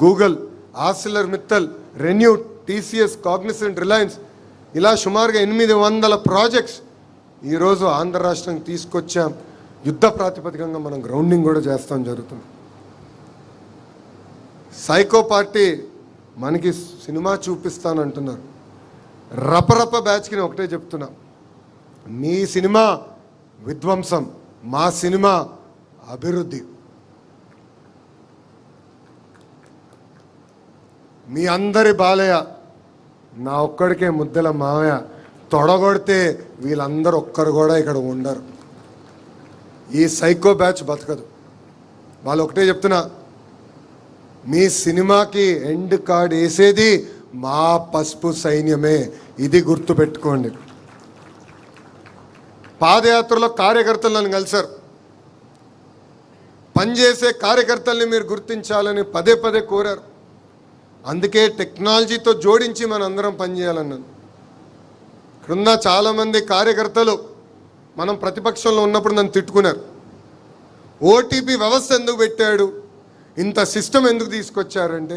Google, Arcelor Mittal, renew, TCS, Cognizant, Reliance ఇలా సుమారుగా 800 projects ఈరోజు ఆంధ్ర రాష్ట్రానికి తీసుకొచ్చాం. యుద్ధ ప్రాతిపదికంగా మనం గ్రౌండింగ్ కూడా చేస్తాం జరుగుతుంది. సైకో పార్టీ మనకి సినిమా చూపిస్తానంటున్నారు. రపరప బ్యాచ్కి నేను ఒకటే చెప్తున్నా, మీ సినిమా విధ్వంసం, మా సినిమా అభివృద్ధి. మీ అందరి బాలయ్య, నా ఒక్కడికే ముద్దల మావయ్య తొడగొడితే వీళ్ళందరూ ఒక్కరు కూడా ఇక్కడ ఉండరు. ఈ సైకో బ్యాచ్ బతకదు. వాళ్ళు ఒకటే చెప్తున్నా, మీ సినిమాకి ఎండ్ కార్డ్ వేసేది మా పసుపు సైన్యమే, ఇది గుర్తుపెట్టుకోండి. పాదయాత్రలో కార్యకర్తలు నన్ను కలిశారు. పనిచేసే కార్యకర్తల్ని మీరు గుర్తించాలని పదే పదే కోరారు. అందుకే టెక్నాలజీతో జోడించి మన అందరం పనిచేయాలన్నాను. ఇక్కడున్న చాలామంది కార్యకర్తలు మనం ప్రతిపక్షంలో ఉన్నప్పుడు నన్ను తిట్టుకున్నారు. ఓటీపీ వ్యవస్థ ఎందుకు పెట్టాడు, ఇంత సిస్టమ్ ఎందుకు తీసుకొచ్చారంటే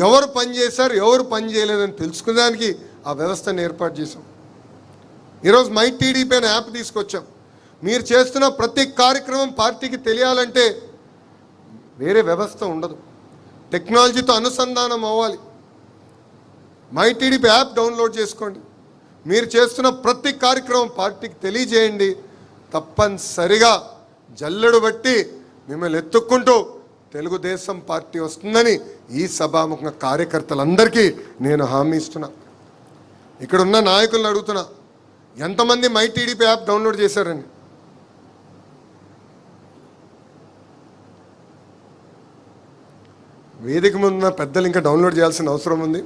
ఎవరు పని చేశారు ఎవరు పని చేయలేదని తెలుసుకునేదానికి ఆ వ్యవస్థను ఏర్పాటు చేశాం. ఈరోజు మై టీడీపీ అనే యాప్ తీసుకొచ్చాం. మీరు చేస్తున్న ప్రతి కార్యక్రమం పార్టీకి తెలియాలంటే వేరే వ్యవస్థ ఉండదు, టెక్నాలజీతో అనుసంధానం అవ్వాలి. మై టీడీపీ యాప్ డౌన్లోడ్ చేసుకోండి. మీరు చేస్తున్న ప్రతి కార్యక్రమం పార్టీకి తెలియజేయండి. తప్పనిసరిగా జల్లెడు బట్టి మిమ్మల్ని ఎత్తుక్కుంటూ తెలుగుదేశం పార్టీ వస్తుందని ఈ సభాముఖంగా కార్యకర్తలందరికీ నేను హామీ ఇస్తున్నా. ఇక్కడున్న నాయకులను అడుగుతున్నా, ఎంతమంది మై టీడీపీ యాప్ డౌన్లోడ్ చేశారని? వేదిక ముందున్న పెద్దలు ఇంకా డౌన్లోడ్ చేయాల్సిన అవసరం ఉంది.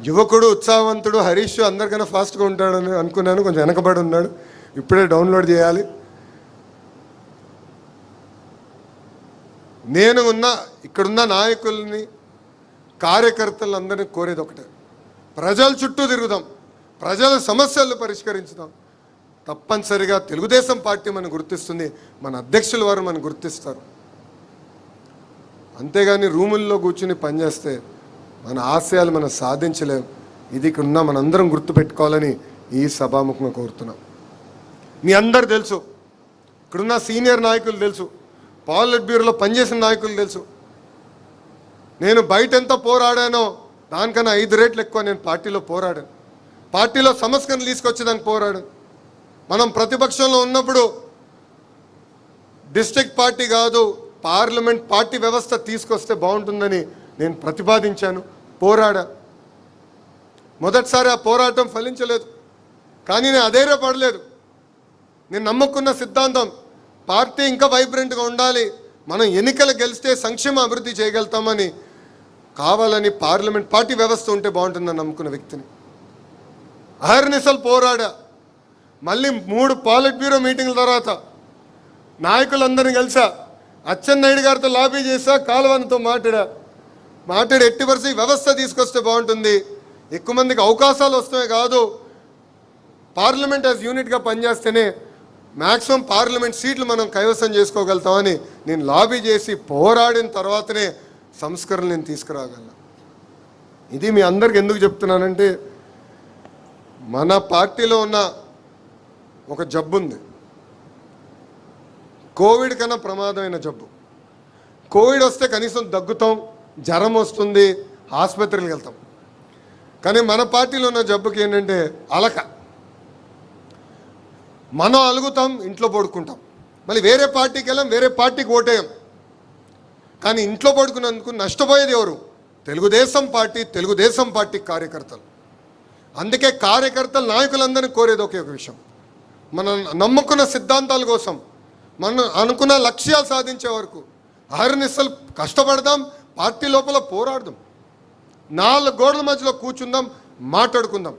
యువకుడు, ఉత్సాహవంతుడు హరీష్ అందరికన్నా ఫాస్ట్గా ఉంటాడని అనుకున్నాను, కొంచెం వెనకబడి ఉన్నాడు. ఇప్పుడే డౌన్లోడ్ చేయాలి. నేను ఇక్కడున్న నాయకుల్ని, కార్యకర్తలందరినీ కోరేది ఒకటే, ప్రజల చుట్టూ తిరుగుదాం, ప్రజల సమస్యలను పరిష్కరించుదాం. తప్పనిసరిగా తెలుగుదేశం పార్టీ మనం గుర్తిస్తుంది, మన అధ్యక్షుల వారు మనం గుర్తిస్తారు. అంతేగాని రూముల్లో కూర్చుని పనిచేస్తే మన ఆశయాలు మనం సాధించలేం. ఇది ఇక్కడున్న మనందరం గుర్తుపెట్టుకోవాలని ఈ సభాముఖంగా కోరుతున్నాం. మీ అందరు తెలుసు, ఇక్కడున్న సీనియర్ నాయకులు తెలుసు, పాలిట్ బ్యూరోలో పనిచేసిన నాయకులు తెలుసు. నేను బయట ఎంత పోరాడానో దానికన్నా 5 రెట్లు ఎక్కువ నేను పార్టీలో పోరాడాను. పార్టీలో సమస్యను తీసుకొచ్చేదానికి పోరాడాను. మనం ప్రతిపక్షంలో ఉన్నప్పుడు డిస్ట్రిక్ట్ పార్టీ కాదు, పార్లమెంట్ పార్టీ వ్యవస్థ తీసుకొస్తే బాగుంటుందని నేను ప్రతిపాదించాను, పోరాడా. మొదటిసారి ఆ పోరాటం ఫలించలేదు, కానీ నేను అధైర్యపడలేదు. నేను నమ్ముకున్న సిద్ధాంతం, పార్టీ ఇంకా వైబ్రెంట్గా ఉండాలి, మనం ఎన్నికలు గెలిస్తే సంక్షేమ అభివృద్ధి చేయగలుగుతామని, కావాలని పార్లమెంట్ పార్టీ వ్యవస్థ ఉంటే బాగుంటుందని నమ్ముకున్న వ్యక్తిని. అహర్నిశలు పోరాడా. మళ్ళీ 3 పాలిట్ బ్యూరో మీటింగ్ల తర్వాత నాయకులందరినీ కలిసా, అచ్చెన్నాయుడు గారితో లాబీ చేశా, కాలువతో మాట్లాడి ఎట్టి వరుస వ్యవస్థ తీసుకొస్తే బాగుంటుంది, ఎక్కువ మందికి అవకాశాలు వస్తాయి కాదు, పార్లమెంట్ యాజ్ యూనిట్గా పనిచేస్తేనే మ్యాక్సిమం పార్లమెంట్ సీట్లు మనం కైవసం చేసుకోగలుగుతామని నేను లాబీ చేసి పోరాడిన తర్వాతనే సంస్కరణలు నేను తీసుకురాగలను. ఇది మీ అందరికి ఎందుకు చెప్తున్నానంటే, మన పార్టీలో ఉన్న ఒక జబ్బు ఉంది, కోవిడ్ కన్నా ప్రమాదమైన జబ్బు. కోవిడ్ వస్తే కనీసం దగ్గుతాం, జ్వరం వస్తుంది, ఆసుపత్రికి వెళ్తాం. కానీ మన పార్టీలో ఉన్న జబ్బుకి ఏంటంటే అలక. మనం అలుగుతాం, ఇంట్లో పడుకుంటాం, మళ్ళీ వేరే పార్టీకి వెళ్ళాం, వేరే పార్టీకి ఓటేయం. కానీ ఇంట్లో పడుకున్నందుకు నష్టపోయేది ఎవరు? తెలుగుదేశం పార్టీ కార్యకర్తలు. అందుకే కార్యకర్తలు నాయకులందరినీ కోరేది ఒకే ఒక విషయం, మనం నమ్ముకున్న సిద్ధాంతాల కోసం, మనం అనుకున్న లక్ష్యాలు సాధించే వరకు అహర్నిశలు కష్టపడదాం, పార్టీ లోపల పోరాడదాం, 4 గోడల మధ్యలో కూర్చుందాం, మాట్లాడుకుందాం.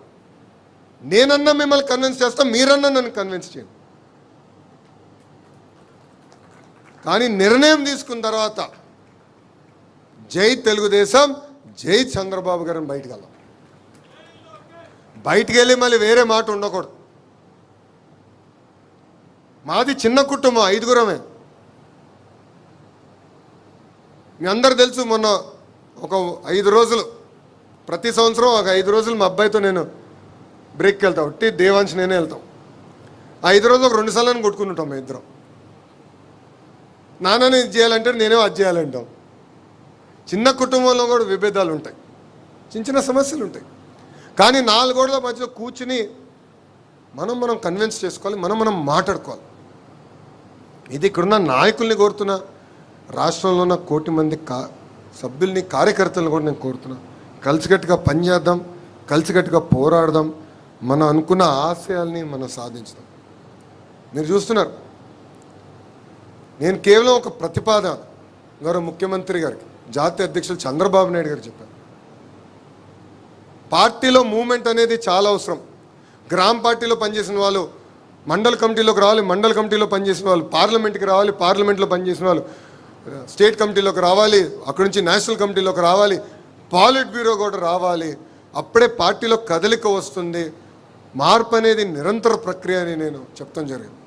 నేనన్నా మిమ్మల్ని కన్విన్స్ చేస్తాం, మీరన్నా నన్ను కన్విన్స్ చేయండి. కానీ నిర్ణయం తీసుకున్న తర్వాత జై తెలుగుదేశం, జై చంద్రబాబు గారిని బయటికి వెళ్దాం. బయటికి వెళ్ళి మళ్ళీ వేరే మాట ఉండకూడదు. మాది చిన్న కుటుంబం, 5గురమే. మీ అందరు తెలుసు, మొన్న ఒక 5 రోజులు, ప్రతి సంవత్సరం ఒక 5 రోజులు మా అబ్బాయితో నేను బ్రేక్కి వెళ్తాం, ఒట్టి దేవాంశ్ నేనే వెళ్తాం. 5 రోజులు ఒక 2 సార్లు కొట్టుకుని ఉంటాం మేము ఇద్దరం. నాన్నని ఇది చేయాలంటే నేనే అది చేయాలంటాం. చిన్న కుటుంబంలో కూడా విభేదాలు ఉంటాయి, చిన్న చిన్న సమస్యలు ఉంటాయి. కానీ 4 గోడల మధ్యలో కూర్చుని మనం కన్విన్స్ చేసుకోవాలి, మనం మాట్లాడుకోవాలి. ఇది ఇక్కడున్న నాయకుల్ని కోరుతున్నా, రాష్ట్రంలో ఉన్న 1 కోటి మంది సభ్యుల్ని, కార్యకర్తలను కూడా నేను కోరుతున్నా. కలిసికట్టుగా పనిచేద్దాం, కలిసికట్టుగా పోరాడదాం, మనం అనుకున్న ఆశయాల్ని మనం సాధించుదాం. మీరు చూస్తున్నారు, నేను కేవలం ఒక ప్రతిపాదన గౌరవ ముఖ్యమంత్రి గారికి, జాతీయ అధ్యక్షులు చంద్రబాబు నాయుడు గారు చెప్పారు. పార్టీలో మూమెంట్ అనేది చాలా అవసరం. గ్రామ పార్టీలో పనిచేసిన వాళ్ళు మండల కమిటీలోకి రావాలి, మండల కమిటీలో పనిచేసిన వాళ్ళు పార్లమెంట్కి రావాలి, పార్లమెంట్లో పనిచేసిన వాళ్ళు స్టేట్ కమిటీలోకి రావాలి, అక్కడి నుంచి నేషనల్ కమిటీలోకి రావాలి, పాలిట్ బ్యూరో కూడా రావాలి. అప్పుడే పార్టీలో కదలిక వస్తుంది. మార్పు అనేది నిరంతర ప్రక్రియ అని నేను చెప్తాం జరిగింది.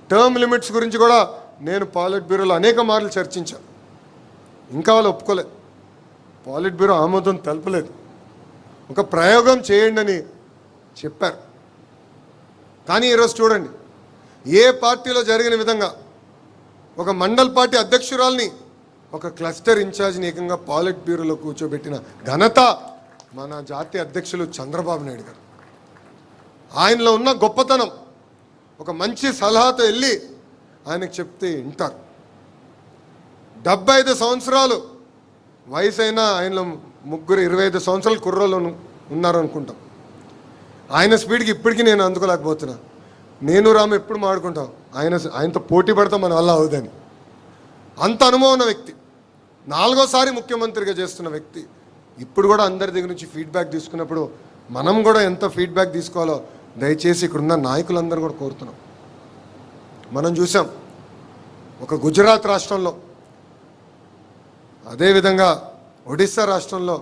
టర్మ్ లిమిట్స్ గురించి కూడా నేను పాలిట్ బ్యూరోలో అనేక మార్లు చర్చించాను. ఇంకా వాళ్ళు ఒప్పుకోలేదు, పాలిట్ బ్యూరో ఆమోదం తెలపలేదు. ఒక ప్రయోగం చేయండి అని చెప్పారు. కానీ ఈరోజు చూడండి, ఏ పార్టీలో జరిగిన విధంగా ఒక మండల్ పార్టీ అధ్యక్షురాల్ని, ఒక క్లస్టర్ ఇన్ఛార్జ్ని ఏకంగా పాలిట్ బ్యూరోలో కూర్చోబెట్టిన ఘనత మన జాతీయ అధ్యక్షులు చంద్రబాబు నాయుడు గారు. ఆయనలో ఉన్న గొప్పతనం, ఒక మంచి సలహాతో వెళ్ళి ఆయనకు చెప్తే వింటారు. 75 సంవత్సరాలు వయసు అయినా ఆయనలో 25 సంవత్సరాలు కుర్రోళ్ళు ఉన్నారు అనుకుంటాం. ఆయన స్పీడ్కి ఇప్పటికీ నేను అందుకోలేకపోతున్నా. నేను రాము ఎప్పుడు మాడుకుంటాం, ఆయనతో పోటీ పడతాం మన వల్ల అవుదని. అంత అనుభవం ఉన్న వ్యక్తి, 4వ సారి ముఖ్యమంత్రిగా చేస్తున్న వ్యక్తి. ఇప్పుడు కూడా అందరి దగ్గర నుంచి ఫీడ్బ్యాక్ తీసుకున్నప్పుడు మనం కూడా ఎంత ఫీడ్బ్యాక్ తీసుకోవాలో దయచేసి ఇక్కడున్న నాయకులందరూ కూడా కోరుతున్నాం. మనం చూసాం ఒక గుజరాత్ రాష్ట్రంలో, అదేవిధంగా ఒడిస్సా రాష్ట్రంలో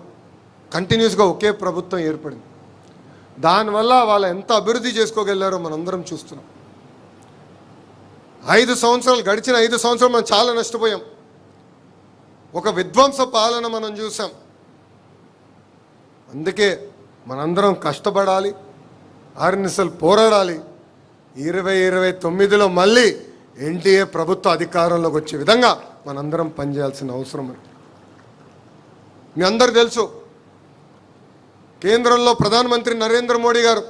కంటిన్యూస్గా ఒకే ప్రభుత్వం ఏర్పడింది. దానివల్ల వాళ్ళు ఎంత అభివృద్ధి చేసుకోగలిగారో మనందరం చూస్తున్నాం. 5 సంవత్సరాలు గడిచిన 5 సంవత్సరాలు మనం చాలా నష్టపోయాం. ఒక విధ్వంస పాలన మనం చూసాం. అందుకే మనందరం కష్టపడాలి, ఆర్నిసలు పోరాడాలి. 2029లో మళ్ళీ ఎన్డీఏ ప్రభుత్వ అధికారంలోకి వచ్చే విధంగా మనందరం పనిచేయాల్సిన అవసరం. మీ అందరు తెలుసు, కేంద్రంలో ప్రధానమంత్రి నరేంద్ర మోడీ గారు,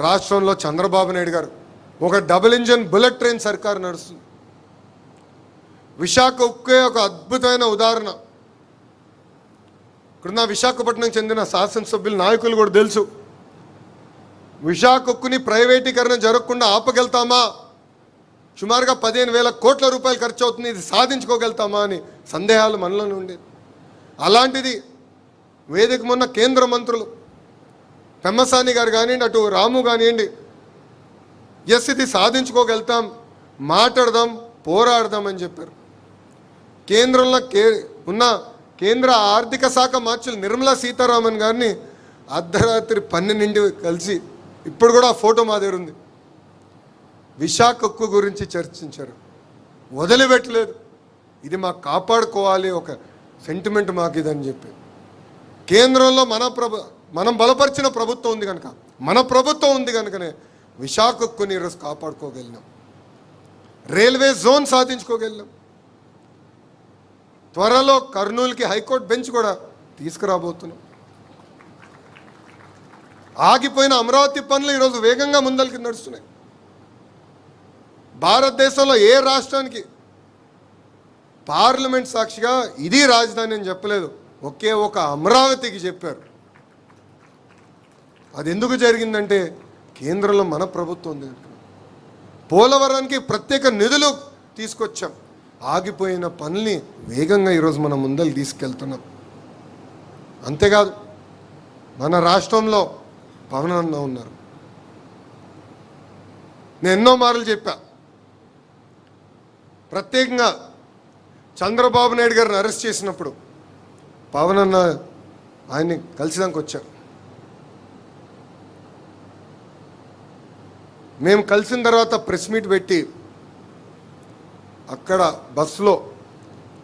రాష్ట్రంలో చంద్రబాబు నాయుడు గారు, ఒక డబుల్ ఇంజన్ బుల్లెట్ ట్రైన్ సర్కారు నడుస్తుంది. విశాఖ ఉక్కే ఒక అద్భుతమైన ఉదాహరణ. ఇక్కడున్న విశాఖపట్నం చెందిన శాసనసభ్యులు, నాయకులు కూడా తెలుసు, విశాఖ ఉక్కుని ప్రైవేటీకరణ జరగకుండా ఆపగలుగుతామా, సుమారుగా 15,000 కోట్ల రూపాయలు ఖర్చు అవుతుంది, ఇది సాధించుకోగలుగుతామా అని సందేహాలు మనలోనే ఉండేది. అలాంటిది వేదిక మొన్న కేంద్ర మంత్రులు పెమ్మసాని గారు కానివ్వండి, అటు రాము కానివ్వండి, ఎస్ ఇది సాధించుకోగలుగుతాం, మాట్లాడదాం, పోరాడదాం అని చెప్పారు. కేంద్రంలో ఉన్న కేంద్ర ఆర్థిక శాఖ మంత్రులు నిర్మలా సీతారామన్ గారిని అర్ధరాత్రి 12 కలిసి, ఇప్పుడు కూడా ఆ ఫోటో మా దగ్గర ఉంది, విశాఖ ఉక్కు గురించి చర్చించారు. వదిలిపెట్టలేదు, ఇది మాకు కాపాడుకోవాలి, ఒక సెంటిమెంట్ మాకు ఇదని చెప్పి. కేంద్రంలో మనం బలపరిచిన ప్రభుత్వం ఉంది కనుక, మన ప్రభుత్వం ఉంది కనుకనే విశాఖ ఉక్కుని ఈరోజు కాపాడుకోగలిగినాం, రైల్వే జోన్ సాధించుకోగలిగినాం. త్వరలో కర్నూలుకి హైకోర్టు బెంచ్ కూడా తీసుకురాబోతున్నాం. ఆగిపోయిన అమరావతి పనులు ఈరోజు వేగంగా ముందరికి నడుస్తున్నాయి. భారతదేశంలో ఏ రాష్ట్రానికి పార్లమెంట్ సాక్షిగా ఇది రాజధాని అని చెప్పలేదు, ఒకే ఒక అమరావతికి చెప్పారు. అది ఎందుకు జరిగిందంటే కేంద్రంలో మన ప్రభుత్వం ఉంది. పోలవరానికి ప్రత్యేక నిధులు తీసుకొచ్చాం. ఆగిపోయిన పనుల్ని వేగంగా ఈరోజు మనం ముందలు తీసుకెళ్తున్నాం. అంతేకాదు, మన రాష్ట్రంలో పవన్ అన్న ఉన్నారు. నేను ఎన్నో మార్లు చెప్పా, ప్రత్యేకంగా చంద్రబాబు నాయుడు గారిని అరెస్ట్ చేసినప్పుడు పవన్ అన్న ఆయన్ని కలిసిదానికి వచ్చారు. మేము కలిసిన తర్వాత ప్రెస్ మీట్ పెట్టి అక్కడ బస్సులో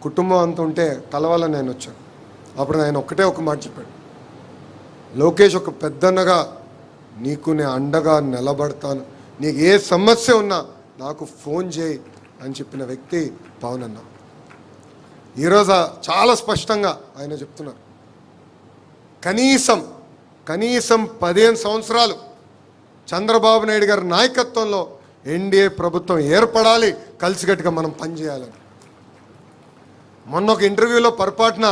కుటుంబం అంతా ఉంటే కలవాలని నేను వచ్చాను. అప్పుడు ఆయన ఒక్కటే ఒక మాట చెప్పాడు, లోకేష్ ఒక పెద్దన్నగా నీకు నేను అండగా నిలబడతాను, నీకు ఏ సమస్య ఉన్నా నాకు ఫోన్ చేయి అని చెప్పిన వ్యక్తి పవన్ అన్న. ఈరోజు చాలా స్పష్టంగా ఆయన చెప్తున్నారు, కనీసం 15 సంవత్సరాలు చంద్రబాబు నాయుడు గారి నాయకత్వంలో ఎన్డీఏ ప్రభుత్వం ఏర్పడాలి, కలిసికట్టుగా మనం పనిచేయాలని. మొన్న ఒక ఇంటర్వ్యూలో పొరపాటున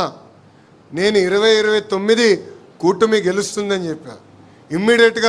నేను 2029 కూటమి గెలుస్తుందని చెప్పా. ఇమ్మీడియట్గా